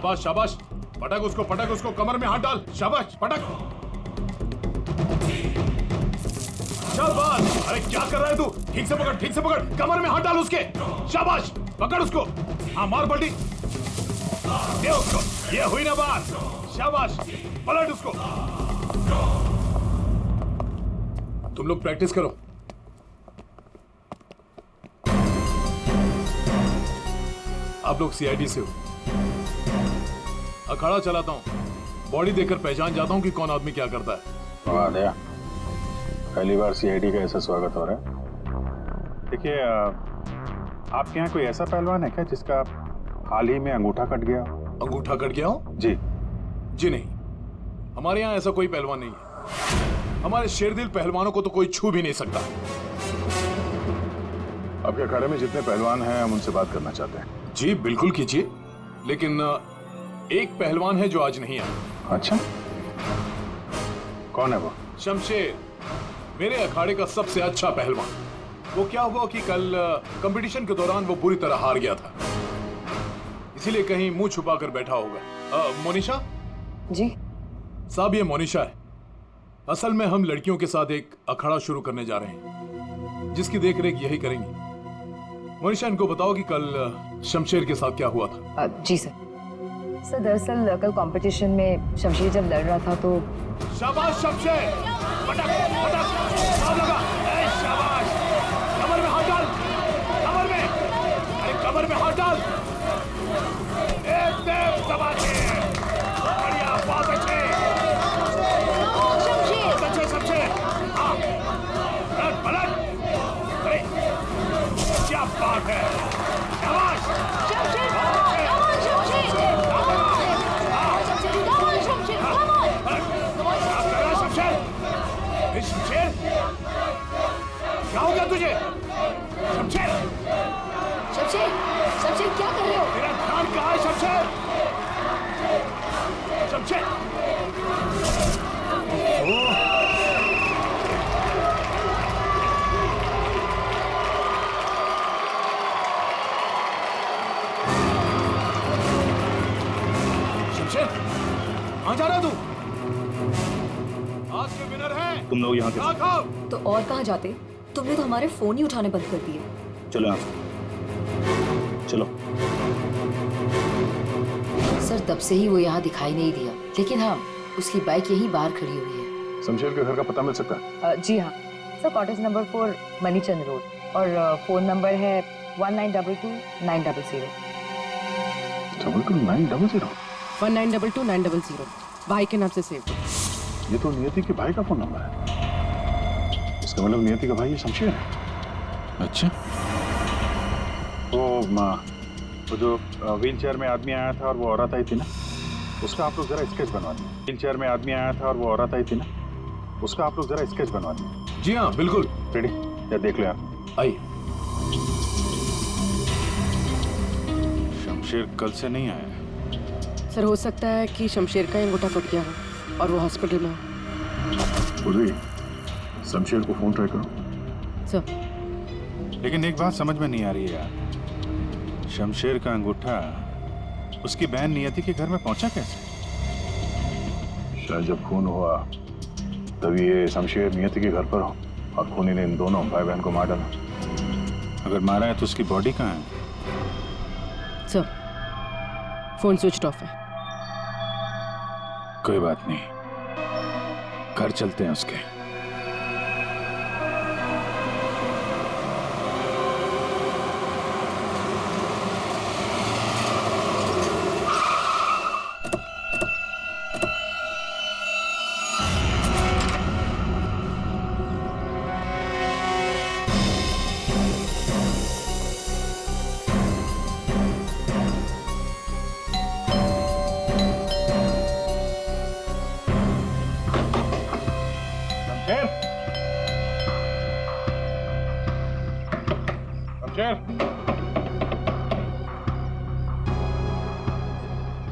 शाबाश शाबाश, पटक उसको, कमर में हाथ डाल, शाबाश पटक। शाबाश, अरे क्या कर रहा है तू? ठीक से पकड़, कमर में हाथ डाल उसके, शाबाश, पकड़ उसको, हाँ मार पलटी, दे उसको, ये हुई ना बात, शाबाश, पलट उसको। तुम लोग प्रैक्टिस करो। आप लोग सीआईडी से हो। अखाड़ा चलाता हूं, बॉडी देखकर पहचान जाता हूं कि कौन आदमी क्या करता है। वाह दया, पहली बार सीआईडी का ऐसा स्वागत हो रहा है। देखिए, आपके यहाँ कोई ऐसा पहलवान है क्या जिसका हाल ही में अंगूठा कट गया? अंगूठा कट गया हो? जी नहीं, हमारे यहाँ ऐसा कोई पहलवान नहीं है। हमारे शेरदिल पहलवानों को तो कोई छू भी नहीं सकता। आपके अखाड़े में जितने पहलवान हैं हम उनसे बात करना चाहते हैं। जी बिल्कुल कीजिए, लेकिन एक पहलवान है जो आज नहीं आया। अच्छा, कौन है वो? शमशेर, मेरे अखाड़े का सबसे अच्छा पहलवान। वो क्या हुआ कि कल कंपटीशन के दौरान वो बुरी तरह हार गया था, इसीलिए कहीं मुंह छुपा कर बैठा होगा। मोनिशा जी साहब, ये मोनिशा है। असल में हम लड़कियों के साथ एक अखाड़ा शुरू करने जा रहे हैं, जिसकी देखरेख यही करेंगी। मोनिशा, इनको बताओ कि कल शमशेर के साथ क्या हुआ था। जी सर। सर दरअसल कल कंपटीशन में शमशेर जब लड़ रहा था तो शाबाश शमशेर, पटक पटक, दाव लगा, ए शाबाश, कमर में हाथ डाल, कमर में, अरे कमर में हाथ डाल, एकदम दबा के, बढ़िया, बहुत अच्छे शमशेर, हाँ, पलट पलट, अरे क्या बात है, शाबाश शमशेर, क्या हो गया तुझे? शमशेर, शमशेर, शमशेर क्या कर रहे हो? तेरा ध्यान कहाँ है शमशेर? शमशेर, शमशेर, कहाँ जा रहा तू? आज के विनर है तुम लोग यहाँ के। खाओ। तो और कहाँ जाते? तुमने तो हमारे फोन ही उठाने बंद कर दिए। चलो यहाँ से, चलो। सर तब से ही वो यहाँ दिखाई नहीं दिया, लेकिन हाँ उसकी बाइक यहीं बाहर खड़ी हुई है। शमशेर के घर का पता मिल सकता है? जी हाँ सर, कॉटेज नंबर 4 मनीचंद रोड, और फोन नंबर है 1922-900। 22-900? 1922-900 भाई के नाम से सेव। ये तो नियति के भाई का फोन नंबर है। इसका मतलब नियति का भाई ये शमशेर है। अच्छा, वो जो व्हील चेयर में आदमी आया था और वो औरत आई थी ना, उसका आप लोग जरा स्केच बनवा दीजिए। व्हील चेयर में आदमी आया था और वो औरत आई थी ना, उसका आप लोग जरा स्केच बनवा दीजिए। जी हाँ बिल्कुल। रेडी? या देख लो आप। आइए। शमशेर कल से नहीं आया। सर हो सकता है कि शमशेर का अंगूठा कट गया हो और वो हॉस्पिटल में हो। शमशेर को फोन ट्राई करो। सर लेकिन एक बात समझ में नहीं आ रही है यार, शमशेर का अंगूठा उसकी बहन नियति के घर में पहुंचा कैसे? शायद जब खून हुआ तभी ये शमशेर नियति के घर पर हो और खूनी ने इन दोनों भाई बहन को मार डाला। अगर मारा है तो उसकी बॉडी कहाँ है? सर फोन स्विच ऑफ है। कोई बात नहीं, घर चलते हैं उसके।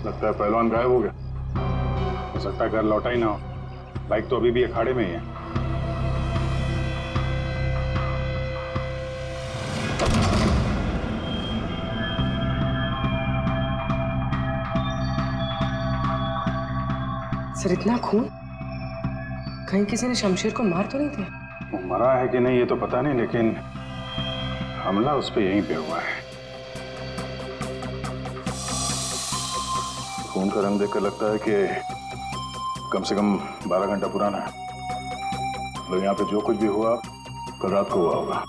लगता है पहलवान गायब हो गया। हो सकता है घर लौटा ही ना हो। बाइक तो अभी भी अखाड़े में ही है। सर इतना खून, कहीं किसी ने शमशेर को मार तो नहीं दिया? वो मरा है कि नहीं ये तो पता नहीं, लेकिन हमला उस पर यहीं पे हुआ है। खून का रंग देखकर लगता है कि कम से कम 12 घंटा पुराना है। मतलब यहाँ पे जो कुछ भी हुआ कल रात को हुआ होगा।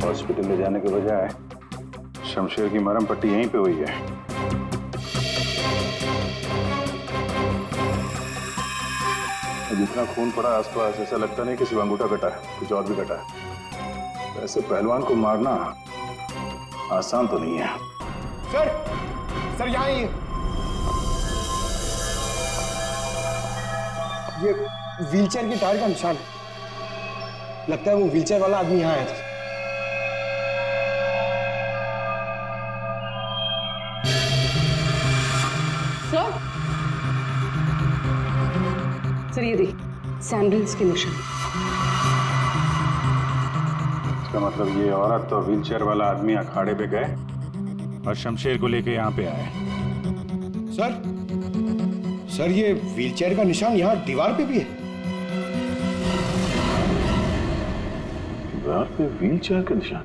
हॉस्पिटल ले जाने के बजाय शमशेर की मरहम पट्टी यहीं पे हुई है। जितना खून पड़ा आसपास ऐसा लगता नहीं कि सिर्फ अंगूठा कटा है, कुछ और भी कटा है। ऐसे पहलवान को मारना आसान तो नहीं है। सर यहाँ ये व्हीलचेयर की टायर का निशान है। लगता है वो व्हीलचेयर वाला आदमी यहाँ आया था। सर ये देखिए सैंडल्स के निशान। इसका मतलब ये औरत और व्हीलचेयर वाला आदमी अखाड़े पे गए और शमशेर को लेके यहाँ पे आए। सर ये व्हीलचेयर का निशान यहाँ दीवार पे भी है। दीवार पे व्हीलचेयर का निशान?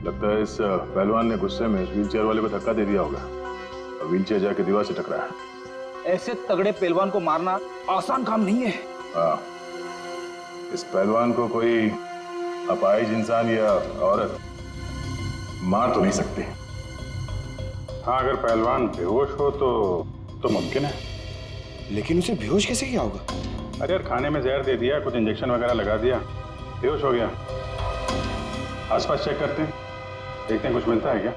लगता है इस पहलवान ने गुस्से में इस व्हीलचेयर वाले को धक्का दे दिया होगा और व्हीलचेयर जाके दीवार से टकराया। ऐसे तगड़े पहलवान को मारना आसान काम नहीं है। हाँ, इस पहलवान को कोई अपाहिज इंसान या औरत मार तो नहीं सकती। हाँ, अगर पहलवान बेहोश हो तो मुमकिन है। लेकिन उसे बेहोश कैसे किया होगा? अरे यार, खाने में जहर दे दिया, कुछ इंजेक्शन वगैरह लगा दिया, बेहोश हो गया। आसपास चेक करते हैं, देखते हैं कुछ मिलता है क्या।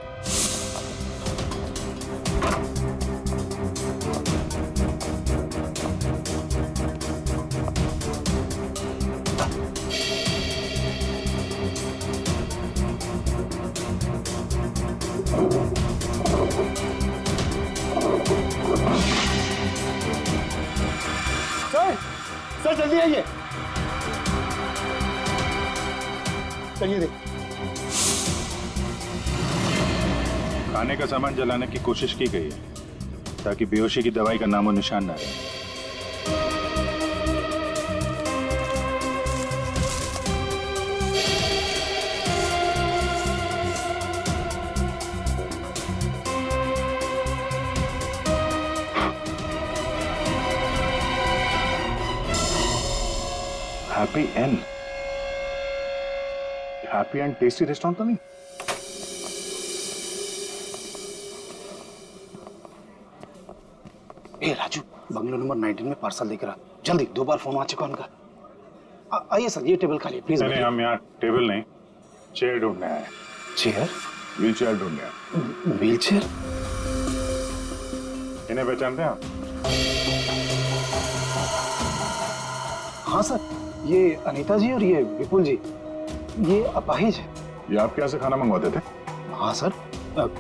सर जल्दी आइए। चलिए देख। खाने का सामान जलाने की कोशिश की गई है ताकि बेहोशी की दवाई का नामो निशान ना रहे। हैप्पी एंड टेस्टी रेस्टोरेंट तो नहीं? ए राजू, बंगलो नंबर 19 में पार्सल दिख रहा। जल्दी, 2 बार फोन आ चुका उनका। आइए सर, ये टेबल खाली प्लीज। नहीं, हम यहाँ टेबल नहीं, चेयर ढूंढने आए। चेयर? व्हील चेयर ढूंढने आए। Wheel chair? इन्हें पहचानते हैं आप? हाँ सर, ये अनीता जी और ये विपुल जी, ये अपाहिज है। ये आपके यहाँ से खाना मंगवाते थे? हाँ सर,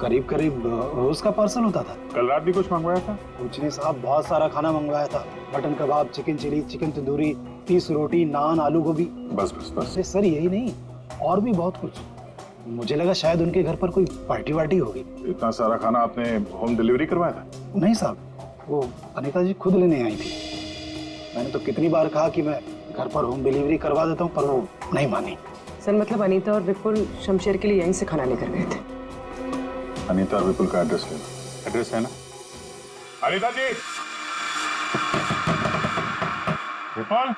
करीब करीब रोज का पार्सल होता था। कल रात भी कुछ मंगवाया था? कुछ नहीं साहब, बहुत सारा खाना मंगवाया था। मटन कबाब, चिकन चिली, चिकन तंदूरी, 30 रोटी, नान, आलू गोभी। बस बस बस। अरे सर यही नहीं, और भी बहुत कुछ। मुझे लगा शायद उनके घर पर कोई पार्टी वार्टी होगी। इतना सारा खाना आपने होम डिलीवरी करवाया था? नहीं साहब, वो अनीता जी खुद लेने आई थी। मैंने तो कितनी बार कहा कि मैं घर पर होम डिलीवरी करवा देता हूँ, पर वो नहीं मानी। सर मतलब अनीता और विपुल शमशेर के लिए यहीं से खाना लेकर गए थे। अनीता और विपुल का एड्रेस ले लो। एड्रेस है ना? अनीता जी, विपुल,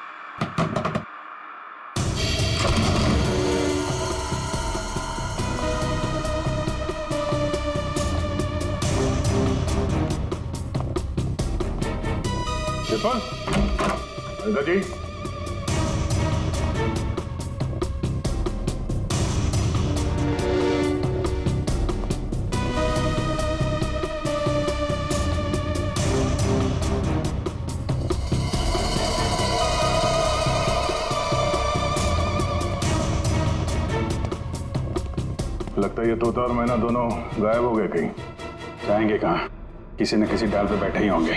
विपुल, अनीता जी, लगता है ये तोता और मैना दोनों गायब हो गए कहीं। जाएंगे कहाँ? किसी न किसी डाल पे बैठे ही होंगे।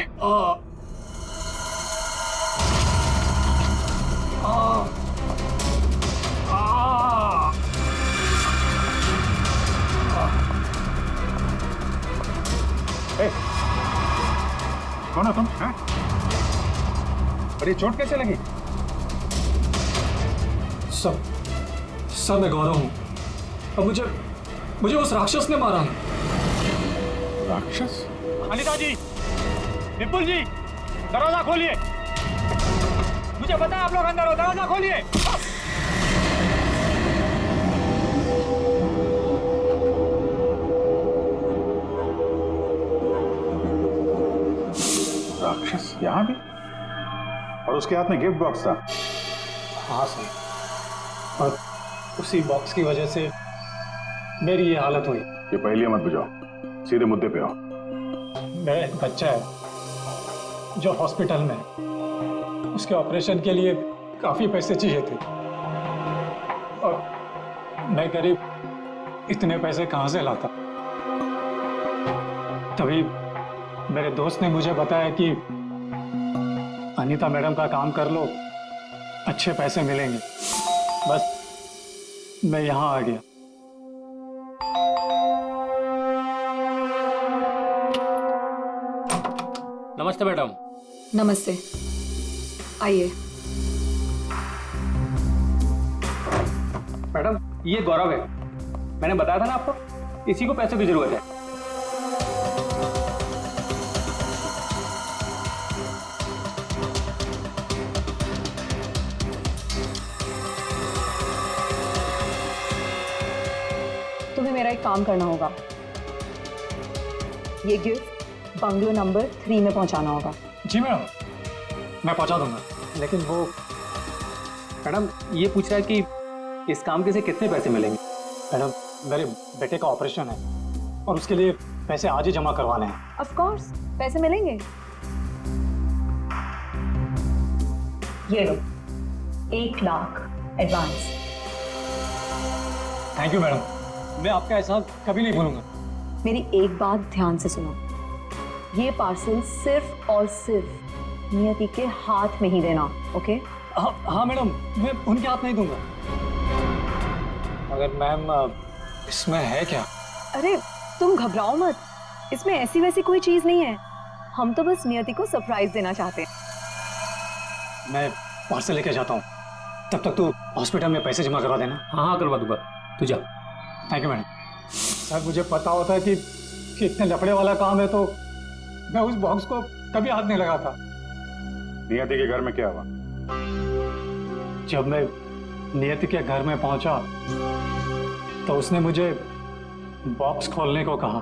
कौन हो तुम? हैं? बड़ी चोट कैसे लगी? सब मैं गौरव हूँ। अब मुझे उस राक्षस ने मारा है। राक्षस? अनिता जी, विपुल जी, दरवाजा खोलिए। मुझे पता है आप लोग अंदर हो, दरवाजा खोलिए। राक्षस यहाँ भी? और उसके हाथ में गिफ्ट बॉक्स था। हाँ सर, और उसी बॉक्स की वजह से मेरी ये हालत हुई। ये पहेलियां मत बुझाओ, सीधे मुद्दे पे आओ। मेरा एक बच्चा है जो हॉस्पिटल में है। उसके ऑपरेशन के लिए काफी पैसे चाहिए थे और मैं गरीब इतने पैसे कहाँ से लाता। तभी मेरे दोस्त ने मुझे बताया कि अनीता मैडम का काम कर लो, अच्छे पैसे मिलेंगे। बस मैं यहाँ आ गया। नमस्ते मैडम। नमस्ते, आइए। मैडम, ये गौरव है। मैंने बताया था ना आपको, इसी को पैसों की जरूरत है। तुम्हें मेरा एक काम करना होगा। ये गिफ्ट बंगलो नंबर 3 में पहुंचाना होगा। जी मैडम, मैं पहुंचा दूंगा। लेकिन वो मैडम ये पूछ रहा है कि इस काम के से कितने पैसे मिलेंगे? मैडम, मेरे बेटे का ऑपरेशन है और उसके लिए पैसे आज ही जमा करवाने हैं। ऑफ कोर्स, पैसे मिलेंगे। ये लो, 1 lakh advance. Thank you madam, मैं आपका एहसान कभी नहीं भूलूंगा। मेरी एक बात ध्यान से सुनो, ये पार्सल सिर्फ और सिर्फ नियति के हाथ में ही देना, ओके? हाँ मैडम, मैं उनके हाथ नहीं दूंगा। मगर मैम, इसमें है क्या? अरे तुम घबराओ मत, इसमें ऐसी वैसी कोई चीज नहीं है। हम तो बस नियति को सरप्राइज देना चाहते हैं। मैं पार्सल लेके जाता हूँ, तब तक तू हॉस्पिटल में पैसे जमा करवा देना। हाँ करवा दूंगा, तू जा। Thank you madam. सर, मुझे पता होता है कि इतने लफड़े वाला काम है तो मैं उस बॉक्स को कभी हाथ नहीं लगाता। नियति के घर में क्या हुआ? जब मैं नियति के घर में पहुंचा तो उसने मुझे बॉक्स खोलने को कहा।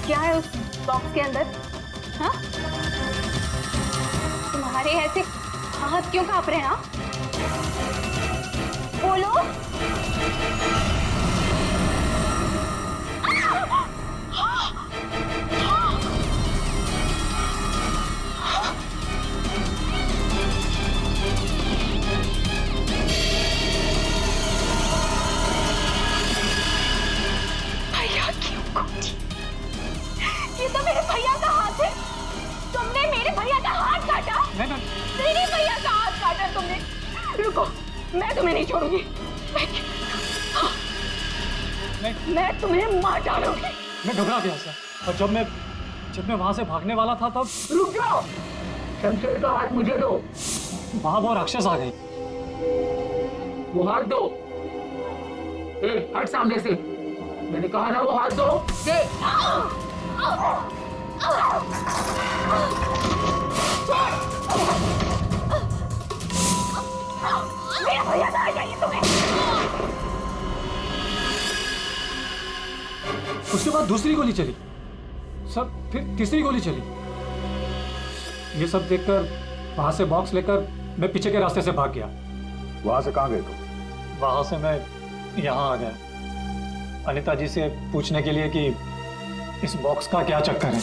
क्या है उस बॉक्स के अंदर? हाँ? तुम्हारे ऐसे हाथ क्यों कांप रहे हैं? हाँ? बोलो। भैया क्यों कूदी? ये तो मेरे भैया का हाथ है। तुमने मेरे भैया का हाथ काटा? मेरे भैया का हाथ काटा तुमने। रुको, मैं तुम्हें नहीं छोड़ूंगी। मैं तुम्हें मार डालूंगी। मैं घबरा गया सर, और जब मैं वहां से भागने वाला था तब रुक जाओ, शमशेर का हाथ मुझे दो। वहां वो राक्षस आ गई। वो हाथ दो। हट सामने से। मैंने कहा ना वो हाथ दो। मेरा भैया कहाँ चाहिए तुम्हें? उसके बाद दूसरी गोली चली सर, फिर तीसरी गोली चली। ये सब देखकर वहां से बॉक्स लेकर मैं पीछे के रास्ते से भाग गया। वहां से कहाँ गए तुम? वहां से मैं यहाँ आ गया अनीता जी से पूछने के लिए कि इस बॉक्स का क्या चक्कर है।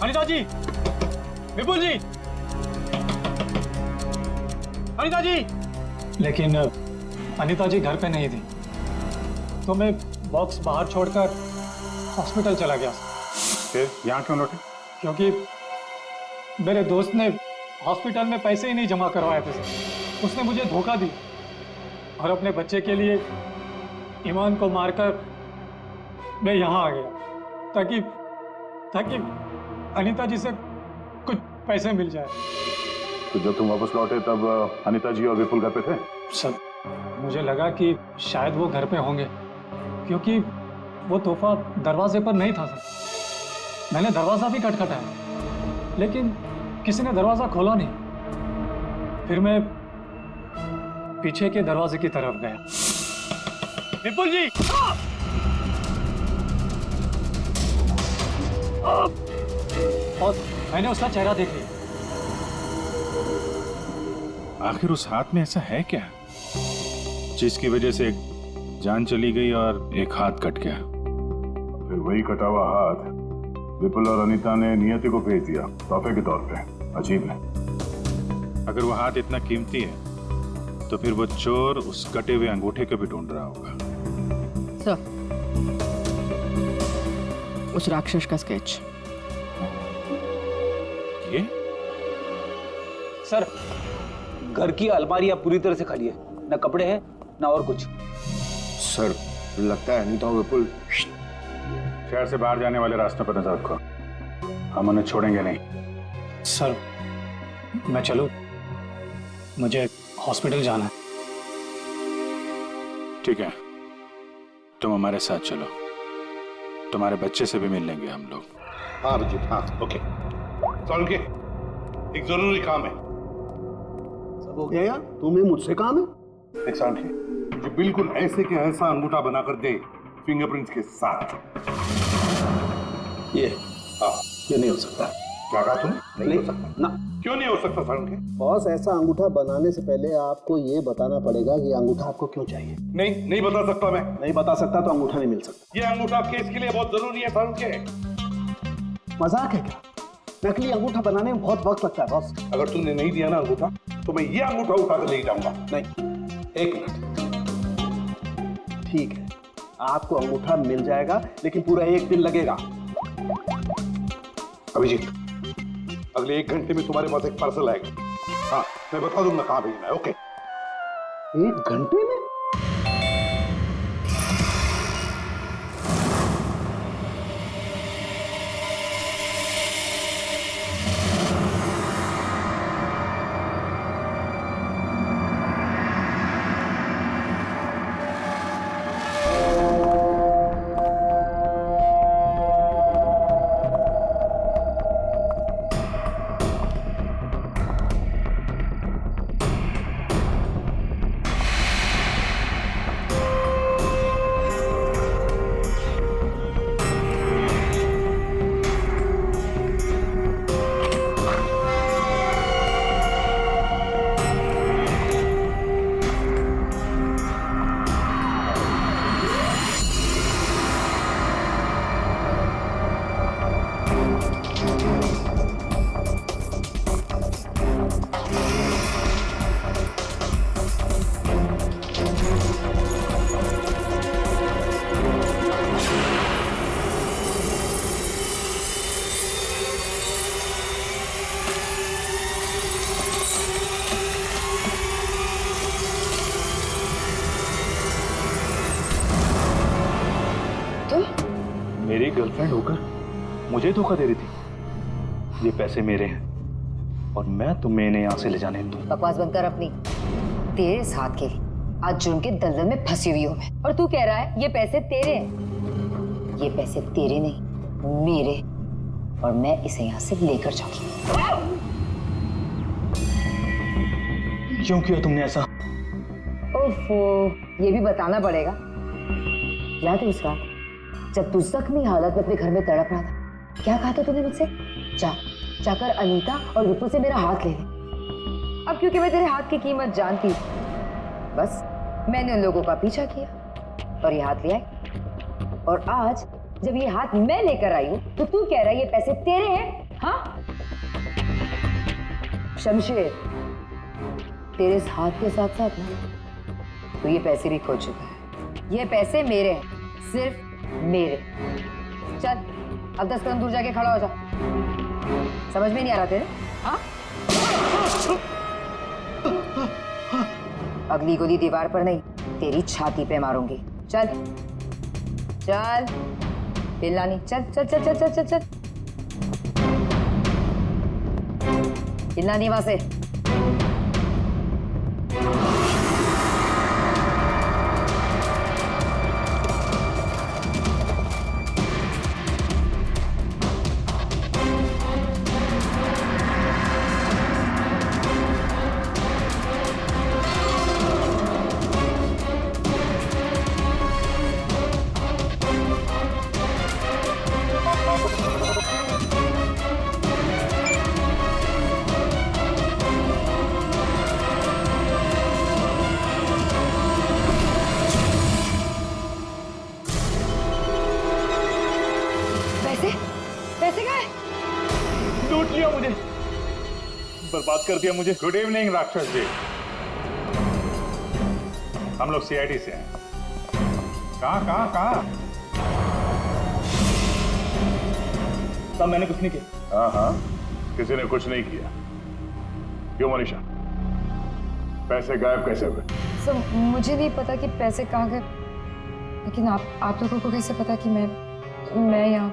अनीता जी, विपुल जी, अनीता जी। लेकिन अनीता जी घर पे नहीं थी। तो मैं बॉक्स बाहर छोड़कर हॉस्पिटल चला गया। फिर यहाँ क्यों लौटे? क्योंकि मेरे दोस्त ने हॉस्पिटल में पैसे ही नहीं जमा करवाए थे सर। उसने मुझे धोखा दी और अपने बच्चे के लिए ईमान को मारकर मैं यहाँ आ गया ताकि अनीता जी से कुछ पैसे मिल जाए। तो जब तुम वापस लौटे तब अनीता जी और विपुल घर पे थे? सर मुझे लगा कि शायद वो घर पे होंगे क्योंकि वो तोहफा दरवाजे पर नहीं था सर। मैंने दरवाजा भी खटखटाया लेकिन किसी ने दरवाजा खोला नहीं। फिर मैं पीछे के दरवाजे की तरफ गया। विपुल जी! और मैंने उसका चेहरा देख लिया। आखिर उस हाथ में ऐसा है क्या जिसकी वजह से एक जान चली गई और एक हाथ कट गया? फिर वही कटा हुआ हाथ विपुल और अनीता ने नियति को भेज दिया तोहफे के तौर पे। अजीब है। अगर वो हाथ इतना कीमती है तो फिर वो चोर उस कटे हुए अंगूठे को भी ढूंढ रहा होगा। सर, उस राक्षस का स्केच। ये सर, घर की अलमारियां पूरी तरह से खाली है, ना कपड़े हैं ना और कुछ। सर लगता है अनीता और विपुल शहर से बाहर जाने वाले रास्ते पर नजर रखो, हम उन्हें छोड़ेंगे नहीं। सर मैं चलूं? मुझे हॉस्पिटल जाना है। ठीक है, तुम हमारे साथ चलो, तुम्हारे बच्चे से भी मिल लेंगे हम लोग। हाँ अभिजीत, हाँ ओके। के एक जरूरी काम है। सब हो गया यार, तुम्हें मुझसे काम है? एक साल के जो बिल्कुल ऐसे के ऐसा अंगूठा बनाकर दे फिंगरप्रिंट्स के साथ। ये हाँ, ये नहीं हो सकता। क्या कहा तुमने? नहीं हो सकता ना। क्यों नहीं हो सकता सारुण के? बॉस, ऐसा अंगूठा बनाने से पहले आपको ये बताना पड़ेगा कि अंगूठा आपको क्यों चाहिए। नहीं बता सकता मैं। नहीं बता सकता तो अंगूठा नहीं मिल सकता। ये अंगूठा केस के लिए बहुत जरूरी है सारुण के। मजाक है क्या? नकली अंगूठा बनाने में बहुत वक्त लगता है बॉस। अगर तुमने नहीं दिया ना अंगूठा तो मैं ये अंगूठा उठाकर ले जाऊंगा। नहीं, एक मिनट। ठीक है, आपको अंगूठा मिल जाएगा लेकिन पूरा 1 दिन लगेगा। अभिजीत, अगले 1 घंटे में तुम्हारे पास एक पार्सल आएगा। हाँ, मैं बता दूंगा कहाँ भेजना है। ओके? 1 घंटे में? मेरी गर्लफ्रेंड होकर मुझे धोखा दे रही थी। ये पैसे मेरे हैं और मैं तुम्हें इन्हें यहाँ से ले जाने दूँ। बकवास बंद कर अपनी। तेरे साथ के आज जुर्म के दलदल में फंसी हुई हूँ मैं, और तू कह रहा है ये पैसे तेरे हैं। ये पैसे तेरे नहीं, मेरे, और मैं इसे यहाँ से लेकर जाऊंगी। क्यों किया तुमने ऐसा? ओफो, ये भी बताना पड़ेगा। याद है उसका जब तू जख्मी हालत में अपने घर में तड़प रहा था, क्या कहा था तूने मुझसे? जाकर अनीता और विपुल से मेरा हाथ ले ले। अब क्योंकि मैं तेरे हाथ की कीमत जानती हूँ, बस मैंने उन लोगों का पीछा किया और ये हाथ ले आई। और आज जब ये हाथ मैं लेकर आई हूँ तो तू कह रहा है ये पैसे तेरे हैं? हाँ शमशेर, तेरे इस हाथ के साथ साथ ना तो ये पैसे भी खो चुका है। ये पैसे मेरे हैं, सिर्फ मेरे। चल अब 10 कदम दूर जाके खड़ा हो जा। समझ में नहीं आ रहा तेरे? हाँ? अगली गोली दीवार पर नहीं, तेरी छाती पे मारूंगी। चल चल, हिलना नहीं। चल चल चल चल चल चल चल, हिलना नहीं वहां से। पैसे कहाँ है? लूट लिया मुझे, बर्बाद कर दिया मुझे। गुड इवनिंग राक्षस जी, हम लोग सीआईडी से हैं। कहाँ कहाँ कहाँ? साहब मैंने कुछ नहीं किया। हाँ हाँ, किसी ने कुछ नहीं किया। क्यों मनीषा, पैसे गायब कैसे हुए? सर मुझे नहीं पता कि पैसे कहाँ गए, लेकिन आप लोगों को कैसे पता कि मैं यहाँ?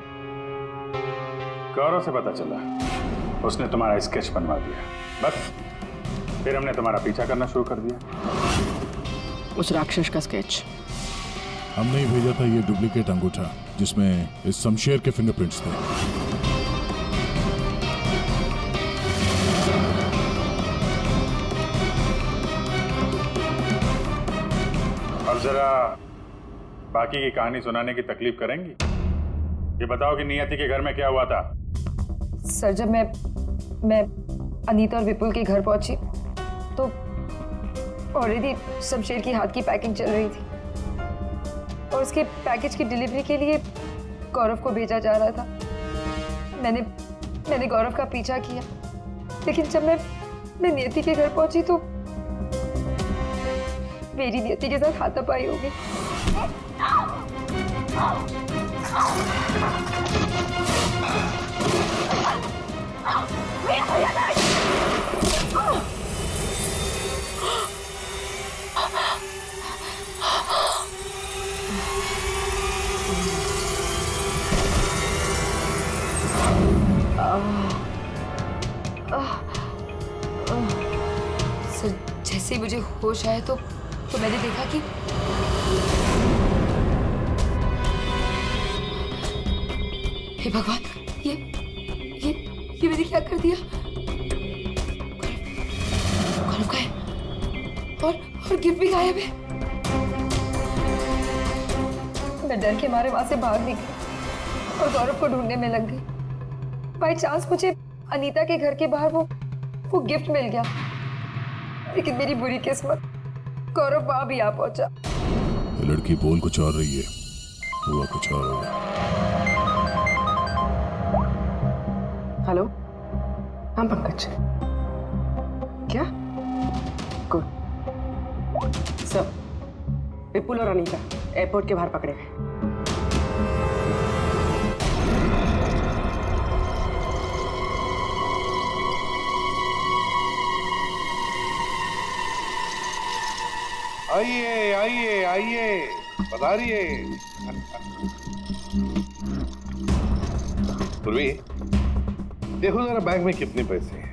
गौरव से पता चला, उसने तुम्हारा स्केच बनवा दिया। बस फिर हमने तुम्हारा पीछा करना शुरू कर दिया। उस राक्षस का स्केच हमने ही भेजा था, ये डुप्लीकेट अंगूठा जिसमें इस शमशेर के फिंगरप्रिंट्स थे। और जरा बाकी की कहानी सुनाने की तकलीफ करेंगी? ये बताओ कि नियति के घर में क्या हुआ था? सर जब मैं अनीता और विपुल के घर पहुंची तो ऑलरेडी शमशेर की हाथ की पैकिंग चल रही थी और उसके पैकेज की डिलीवरी के लिए गौरव को भेजा जा रहा था। मैंने गौरव का पीछा किया, लेकिन जब मैं नियति के घर पहुंची तो मेरी नियति के साथ हाथापाई हो गई। सर जैसे ही मुझे होश आया तो मैंने देखा कि हे भगवान, ये मैंने क्या कर दिया? गौरव का है और गिफ्ट भी गायब है। मैं डर के मारे वहां से भाग निकली और गौरव को ढूंढने में लग गई। बाई चांस मुझे अनीता के घर के बाहर वो गिफ्ट मिल गया, लेकिन मेरी बुरी किस्मत गौरव वहां भी आ पहुंचा। लड़की बोल कुछ और रही है, हुआ कुछ और होगा। हेलो, हाँ पंकज, क्या? गुड। सब विपुल और अनीता एयरपोर्ट के बाहर पकड़े गए। आइए आइए आइए, पधारिए। पूर्वी, देखो जरा बैग में कितने पैसे हैं।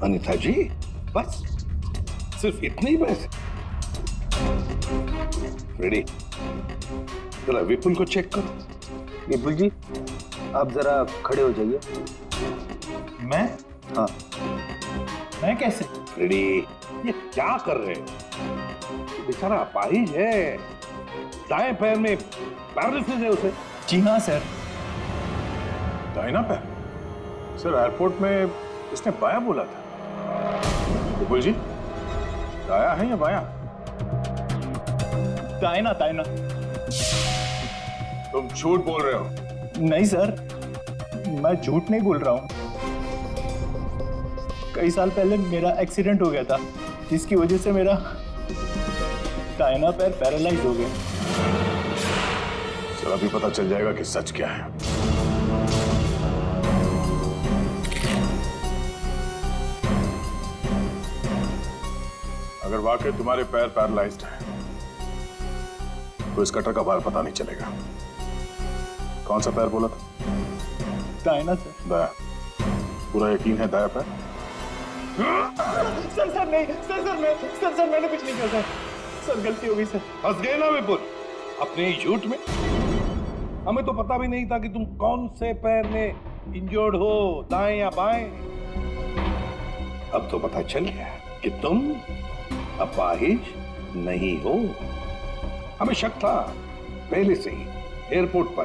अनीता जी, बस सिर्फ इतने ही पैसे? रेडी, जरा विपुल को चेक करो। विपुल जी, आप जरा खड़े हो जाइए। मैं? हाँ। मैं कैसे? रेडी, ये क्या कर रहे हैं? बेचारा अपाहिज है, दाएं पैर में पैरालिसिस है उसे। जी हाँ सर। दाहिना पैर? सर एयरपोर्ट में इसने बायां बोला था। विपुल जी, दाया है या बाया? दायना दायना। तुम झूठ बोल रहे हो। नहीं सर, मैं झूठ नहीं बोल रहा हूँ। कई साल पहले मेरा एक्सीडेंट हो गया था, जिसकी वजह से मेरा दाहिना पैर पैरालाइज हो गया। सर अभी पता चल जाएगा कि सच क्या है। अगर वाकई तुम्हारे पैर पैरालाइज्ड है तो इस कटर का बार पता नहीं चलेगा। कौन सा पैर बोला था? दाहिना सर। दाया। पूरा यकीन है दाया पैर? सर नहीं, सर मैंने कुछ नहीं किया सर गलती हो गई सर। फंस गए ना विपुल अपने ही झूठ में। हमें तो पता भी नहीं था कि तुम कौन से पैर में इंजर्ड हो, दाएं या बाएं। अब तो पता चल गया कि तुम अपाहिज नहीं हो। हमें शक था पहले से ही एयरपोर्ट पर।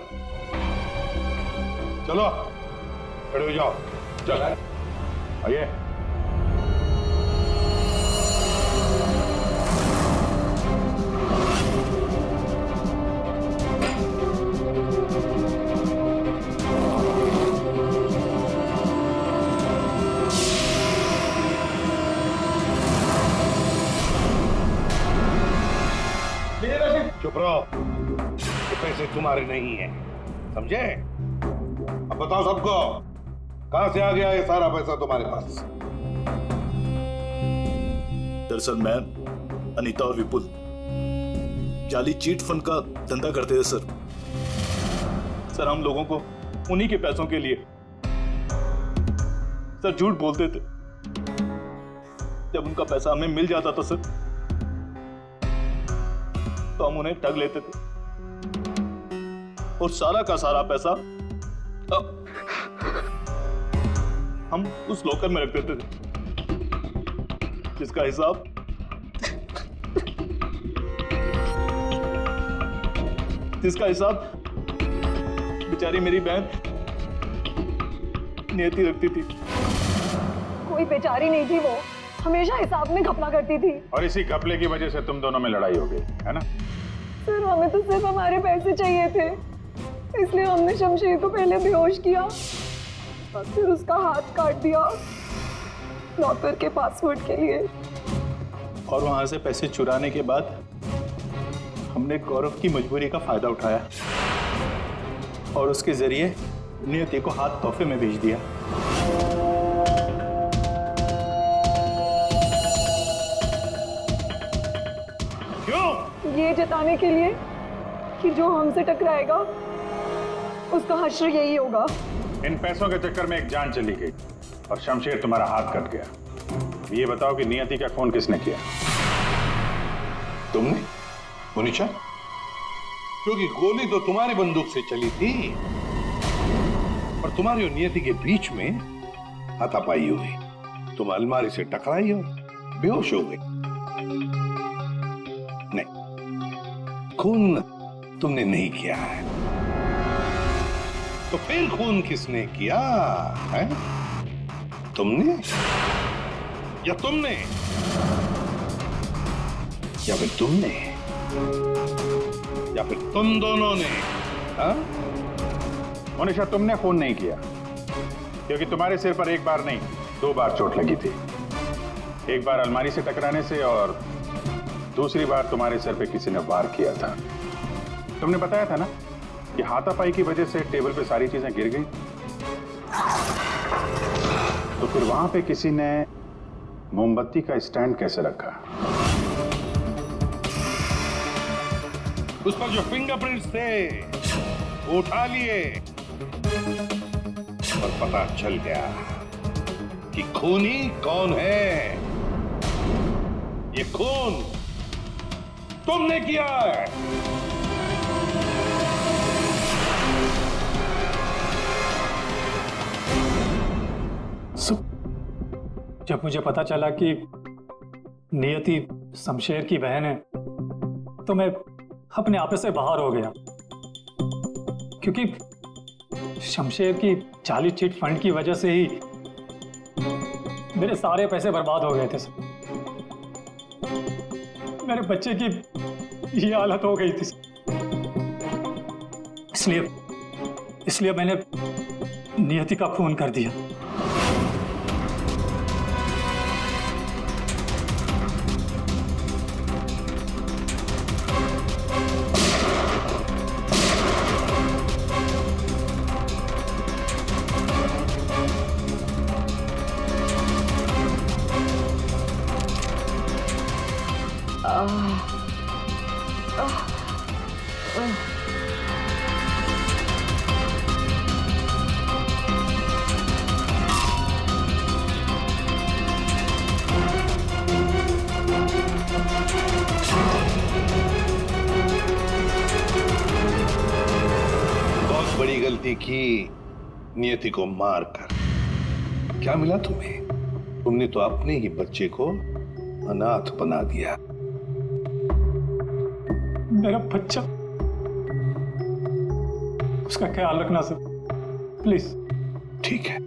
चलो खड़े हो जाओ। चल आइए। चुप रहो, ये पैसे तुम्हारे नहीं हैं, समझे? अब बताओ सबको, कहां से आ गया ये सारा पैसा तुम्हारे पास? दरअसल मैं, अनीता और विपुल जाली चीट फंड का धंधा करते थे सर हम लोगों को उन्हीं के पैसों के लिए सर झूठ बोलते थे। जब उनका पैसा हमें मिल जाता था सर, तो हम उन्हें ठग लेते थे और सारा का सारा पैसा हम उस लॉकर में रख देते थे, जिसका हिसाब बेचारी मेरी बहन नियति रखती थी। कोई बेचारी नहीं थी, वो हमेशा हिसाब में घपला करती थी। और इसी घपले की वजह से तुम दोनों में लड़ाई हो गई, है ना? सर हमें तो सिर्फ हमारे पैसे चाहिए थे, इसलिए हमने शमशेर को पहले बेहोश किया और फिर उसका हाथ काट दिया लॉकर के पासवर्ड के लिए। और वहां से पैसे चुराने के बाद हमने गौरव की मजबूरी का फायदा उठाया और उसके जरिए नियति को हाथ तोहफे में भेज दिया। ये जताने के लिए कि जो हमसे टकराएगा उसका हश्र यही होगा। इन पैसों के चक्कर में एक जान चली गई और शमशेर तुम्हारा हाथ कट गया। ये बताओ कि नियति का खून किसने किया? तुमने? मुनीशा? क्योंकि गोली तो तुम्हारी बंदूक से चली थी और तुम्हारी और नियति के बीच में हाथापाई हुई। तुम अलमारी से टकराई और बेहोश हो गई। नहीं, खून तुमने नहीं किया है। तो फिर खून किसने किया है? तुमने या तुमने या फिर तुमने या फिर तुम दोनों ने? हाँ? मोनिशा, तुमने खून नहीं किया, क्योंकि तुम्हारे सिर पर एक बार नहीं 2 बार चोट लगी थी। एक बार अलमारी से टकराने से और दूसरी बार तुम्हारे सिर पे किसी ने वार किया था। तुमने बताया था ना कि हाथापाई की वजह से टेबल पे सारी चीजें गिर गई। तो फिर वहां पे किसी ने मोमबत्ती का स्टैंड कैसे रखा? उस पर जो फिंगरप्रिंट्स थे वो उठा लिए और पता चल गया कि खूनी कौन है। ये खून तुमने किया है। जब मुझे पता चला कि नियति शमशेर की बहन है, तो मैं अपने आप से बाहर हो गया, क्योंकि शमशेर की जाली चिट फंड की वजह से ही मेरे सारे पैसे बर्बाद हो गए थे। मेरे बच्चे की ये हालत हो गई थी। इसलिए मैंने नियति का खून कर दिया। बहुत बड़ी गलती की नियति को मारकर। क्या मिला तुम्हें? तुमने तो अपने ही बच्चे को अनाथ बना दिया। मेरा बच्चा, उसका ख्याल रखना सर, प्लीज। ठीक है,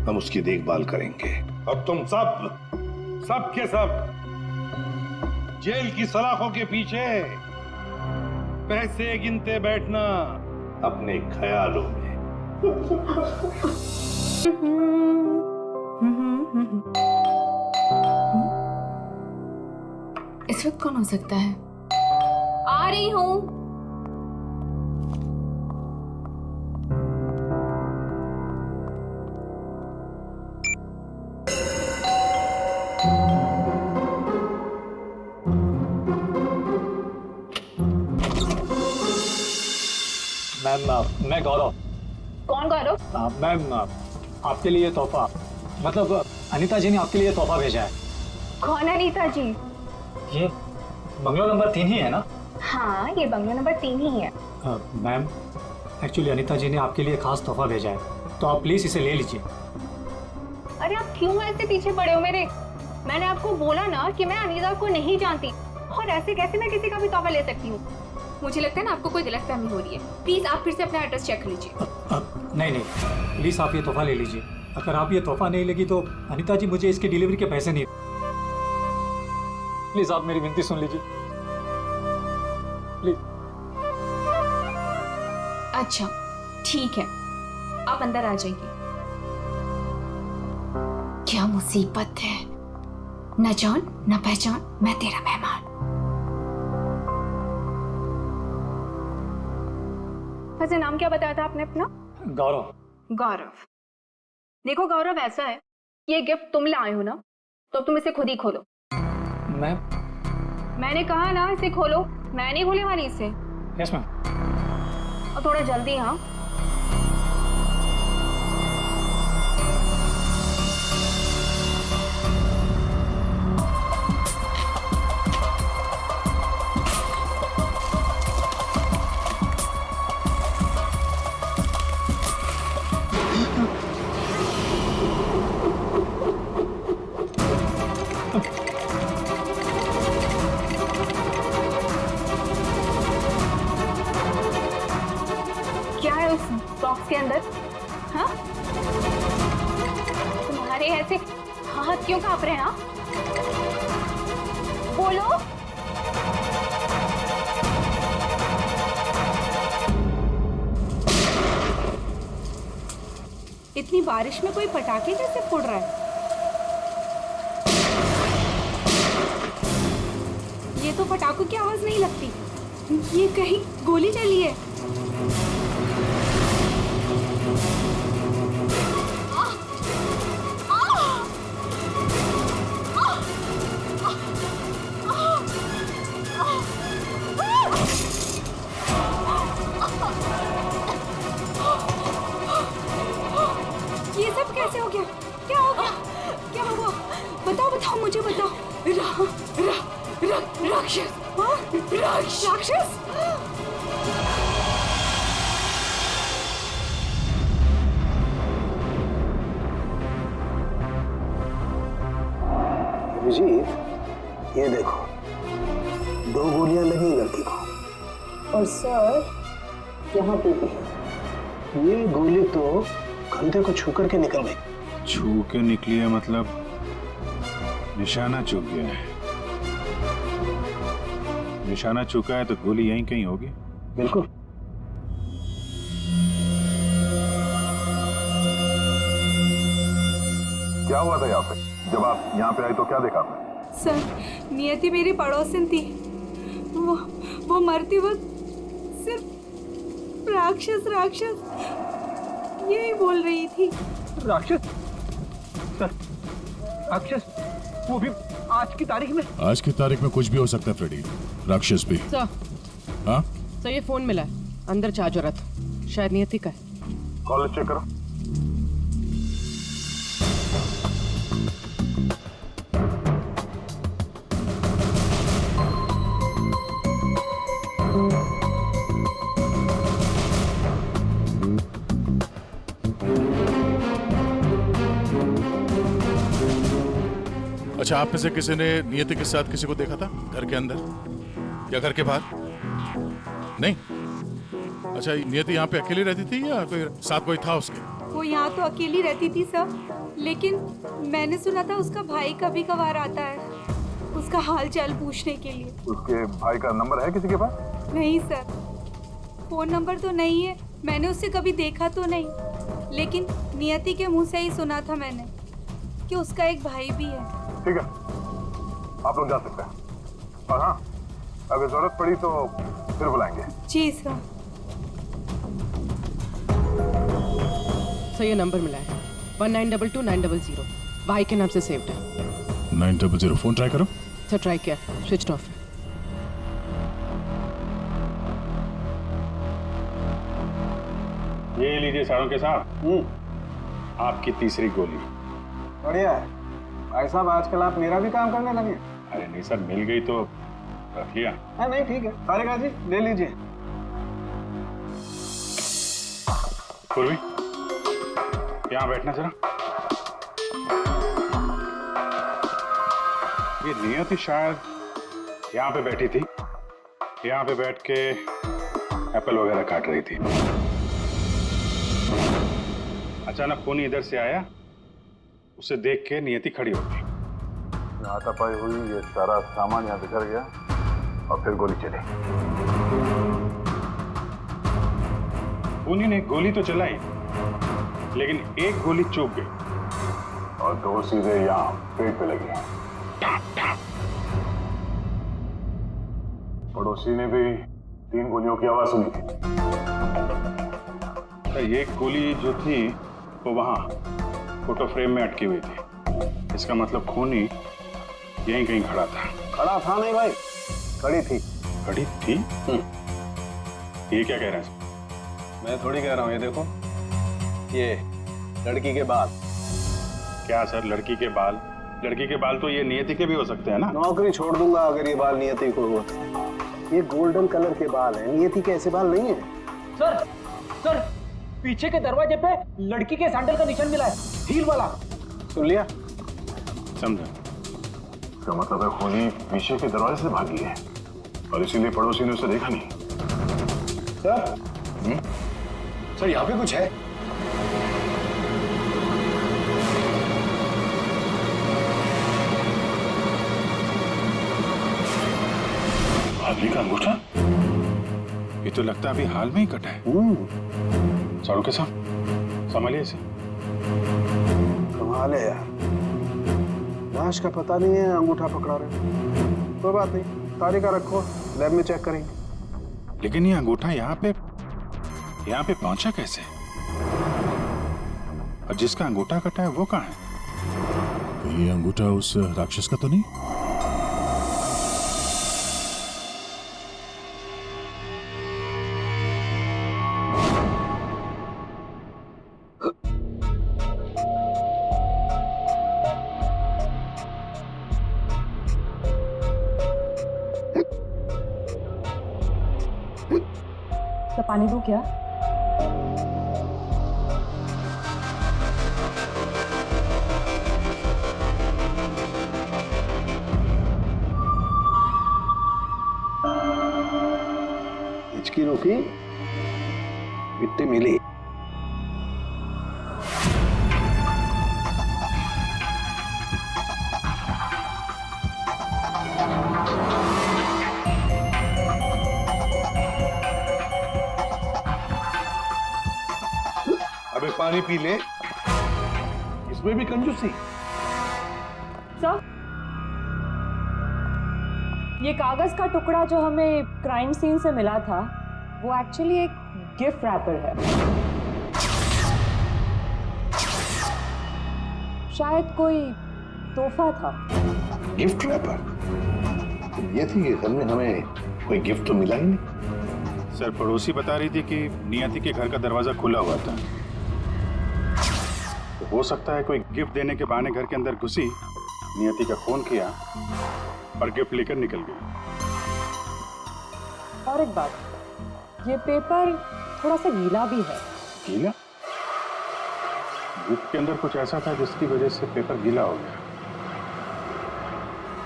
हम उसकी देखभाल करेंगे। अब तुम सब के सब जेल की सलाखों के पीछे पैसे गिनते बैठना अपने ख्यालों में। इस वक्त कौन हो सकता है? आ रही हूं। मैम, मैं गौरव। कौन गौरव? मैम, आपके लिए तोहफा, मतलब अनीता जी ने आपके लिए तोहफा भेजा है। कौन अनीता जी? ये बंगलो नंबर 3 ही है ना? हाँ, ये बंगलो नंबर 3 ही है। मैम, एक्चुअली अनीता जी ने आपके लिए खास तोहफा भेजा है, तो आप प्लीज इसे ले लीजिए। अरे आप क्यों ऐसे पीछे पड़े हो मेरे? मैंने आपको बोला ना कि मैं अनीता को नहीं जानती, और ऐसे कैसे मैं किसी का भी तोहफा ले सकती हूँ? मुझे लगता है ना आपको कोई गलतफहमी हो रही है। प्लीज आप फिर से अपना एड्रेस चेक कर लीजिए। नहीं, प्लीज आप ये तोहफा ले लीजिए। अगर आप ये तोहफा नहीं लेगी तो अनीता जी मुझे इसकी डिलीवरी के पैसे नहीं। प्लीज आप मेरी विनती सुन लीजिए, प्लीज। अच्छा ठीक है, आप अंदर आ जाइए। क्या मुसीबत है, न जान न पहचान, मैं तेरा मेहमान। वैसे नाम क्या बताया था आपने अपना? गौरव। गौरव। देखो गौरव, ऐसा है, ये गिफ्ट तुम लाए हो ना, तो तुम इसे खुद ही खोलो। मैंने कहा ना इसे खोलो, मैं नहीं खोलने वाली इसे। Yes ma'am. और थोड़ा जल्दी। हाँ, बॉक्स के अंदर? हाँ, तुम्हारे ऐसे हाथ क्यों कांप रहे हैं? हाँ, बोलो। इतनी बारिश में कोई पटाखे कैसे फोड़ रहा है? ये तो पटाखों की आवाज नहीं लगती, ये कहीं गोली चली है। ये सब कैसे हो गया? क्या हो गया? क्या हुआ? बताओ, मुझे बताओ। राक्षस। राक्षस? अभिजीत, ये देखो, 2 गोलियां लगी लड़की को। और सर, यहाँ पे भी। ये गोली तो कंधे को छू करके निकल गई। छू के निकली है मतलब निशाना चूक गया है। निशाना चूका है तो गोली यहीं कहीं होगी। बिल्कुल। क्या हुआ था यहाँ पे? जब आप यहाँ पे आए तो क्या देखा आपने? सर, नियति मेरी पड़ोसन थी। वो मरती वक्त सिर्फ राक्षस राक्षस यही बोल रही थी। राक्षस? सर, राक्षस? वो भी आज की तारीख में? आज की तारीख में कुछ भी हो सकता है फ्रेडी, राक्षस भी। सर, हाँ सर ये फोन मिला है, अंदर चार्ज हो रहा था, शायद नियति का है। कॉल चेक करो। अच्छा, आप में से किसी ने नियति के साथ किसी को देखा था घर के अंदर या घर के बाहर? नहीं। अच्छा, नियति यहाँ पे अकेली रहती थी या फिर साथ कोई था उसके? वो यहाँ तो अकेली रहती थी सर, लेकिन मैंने सुना था उसका भाई कभी कभार आता है उसका हाल चाल पूछने के लिए। उसके भाई का नंबर है किसी के पास? नहीं सर, फोन नंबर तो नहीं है, मैंने उससे कभी देखा तो नहीं, लेकिन नियति के मुंह से ही सुना था मैंने कि उसका एक भाई भी है। ठीक है, आप लोग जा सकते हैं। और हाँ, अगर जरूरत पड़ी तो फिर बुलाएंगे। जी सर। सर ये नंबर मिला है 1922-900, भाई के नाम से सेव्ड है। 900, फोन ट्राई करो। सर ट्राई किया, स्विच ऑफ है। ये लीजिए साड़ों के साथ आपकी तीसरी गोली। बढ़िया है भाई साहब, आजकल आप मेरा भी काम करने लगे। अरे नहीं सर, मिल गई तो रख लिया। हाँ नहीं ठीक है, तारिका जी ले लीजिए। पूर्वी, यहाँ बैठना जरा। ये नियति शायद यहाँ पे बैठी थी, यहाँ पे बैठ के एप्पल वगैरह काट रही थी। अचानक खून इधर से आया, उसे देख के नियति खड़ी हो गई। हाथापाई हुई, ये सारा सामान यहाँ बिखर गया और फिर गोली चली। खूनी ने गोली तो चलाई, लेकिन एक गोली चूक गई और दो सीधे यहाँ पेट पे लगी। पड़ोसी ने भी 3 गोलियों की आवाज सुनी थी। एक गोली जो थी वो वहां फोटो फ्रेम में अटकी हुई थी। इसका मतलब खूनी यहीं कहीं खड़ा था। खड़ा था नहीं भाई, खड़ी थी। खड़ी थी? ये क्या कह रहे हैं? मैं थोड़ी कह रहा हूँ, ये देखो, ये लड़की के बाल। क्या सर, लड़की के बाल? लड़की के बाल तो ये नियति के भी हो सकते हैं ना। नौकरी छोड़ दूंगा अगर ये बाल नियति को हुआ। ये गोल्डन कलर के बाल है, नियति के ऐसे बाल नहीं है। सर, सर, पीछे के दरवाजे पे लड़की के सैंडल का निशान मिला है, हील वाला। सुन लिया? समझा। इसका मतलब है खूनी पीछे के दरवाजे से भागी है और इसीलिए पड़ोसी ने उसे देखा नहीं। सर, सर यहाँ पे कुछ है। आदमी का अंगूठा? ये तो लगता है अभी हाल में ही कटा है। साड़ू के साथ संभालिए इसे। कमाल है यार, लाश का पता नहीं है, अंगूठा पकड़ा रहे। कोई बात नहीं, तारिका रखो, लैब में चेक करेंगे। लेकिन ये अंगूठा यहाँ पे पहुंचा कैसे? और जिसका अंगूठा कटा है वो कहाँ है? ये अंगूठा उस राक्षस का तो नहीं? तो पानी दो क्या? हिचकी रोकी, मिट्टी मिली। अबे पानी पी ले, इसमें भी कंजूसी। सर, ये कागज का टुकड़ा जो हमें क्राइम सीन से मिला था वो एक्चुअली एक गिफ्ट रैपर है। शायद कोई तोहफा था। Gift wrapper? नियति के घर में हमें कोई गिफ्ट तो मिला ही नहीं। सर, पड़ोसी बता रही थी कि नियति के घर का दरवाजा खुला हुआ था। तो हो सकता है कोई गिफ्ट देने के बहाने घर के अंदर घुसी, नियति का फोन किया और गिफ्ट लेकर निकल गई। और एक बात, ये पेपर थोड़ा सा गीला भी है। गीला? गिफ्ट के अंदर कुछ ऐसा था जिसकी वजह से पेपर गीला हो गया।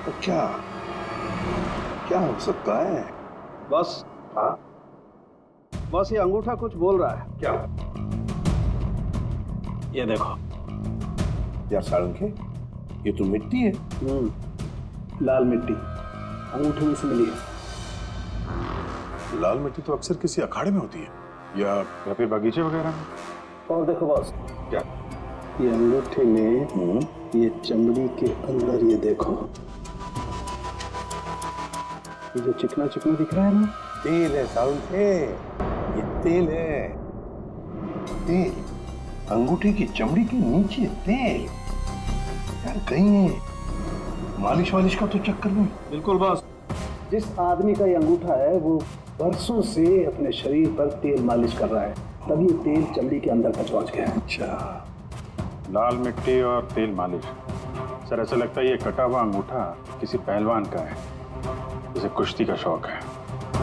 तो क्या हो सकता है? बस, हाँ, बस ये अंगूठा कुछ बोल रहा है। क्या? ये देखो। यार साळुंखे, ये तो मिट्टी है। लाल मिट्टी अंगूठे में से मिली है। लाल मिट्टी तो अक्सर किसी अखाड़े में होती है या फिर बगीचे वगैरह में। और देखो बॉस, क्या? ये अंगूठे में ये चमड़ी के अंदर ये देखो, ये जो चिकना चिकना दिख रहा है ना, तेल है साळुंखे, ये तेल है। तेल, अंगूठे की चमड़ी के नीचे तेल। यार कहीं मालिश वालिश का तो चक्कर नहीं? बिल्कुल बॉस। जिस आदमी का ये अंगूठा है वो बरसों से अपने शरीर पर तेल मालिश कर रहा है, तभी ये तेल चमड़ी के अंदर तक पहुंच गया। अच्छा, लाल मिट्टी और तेल मालिश। सर, ऐसा लगता है ये कटा हुआ अंगूठा किसी पहलवान का है, जिसे कुश्ती का शौक है।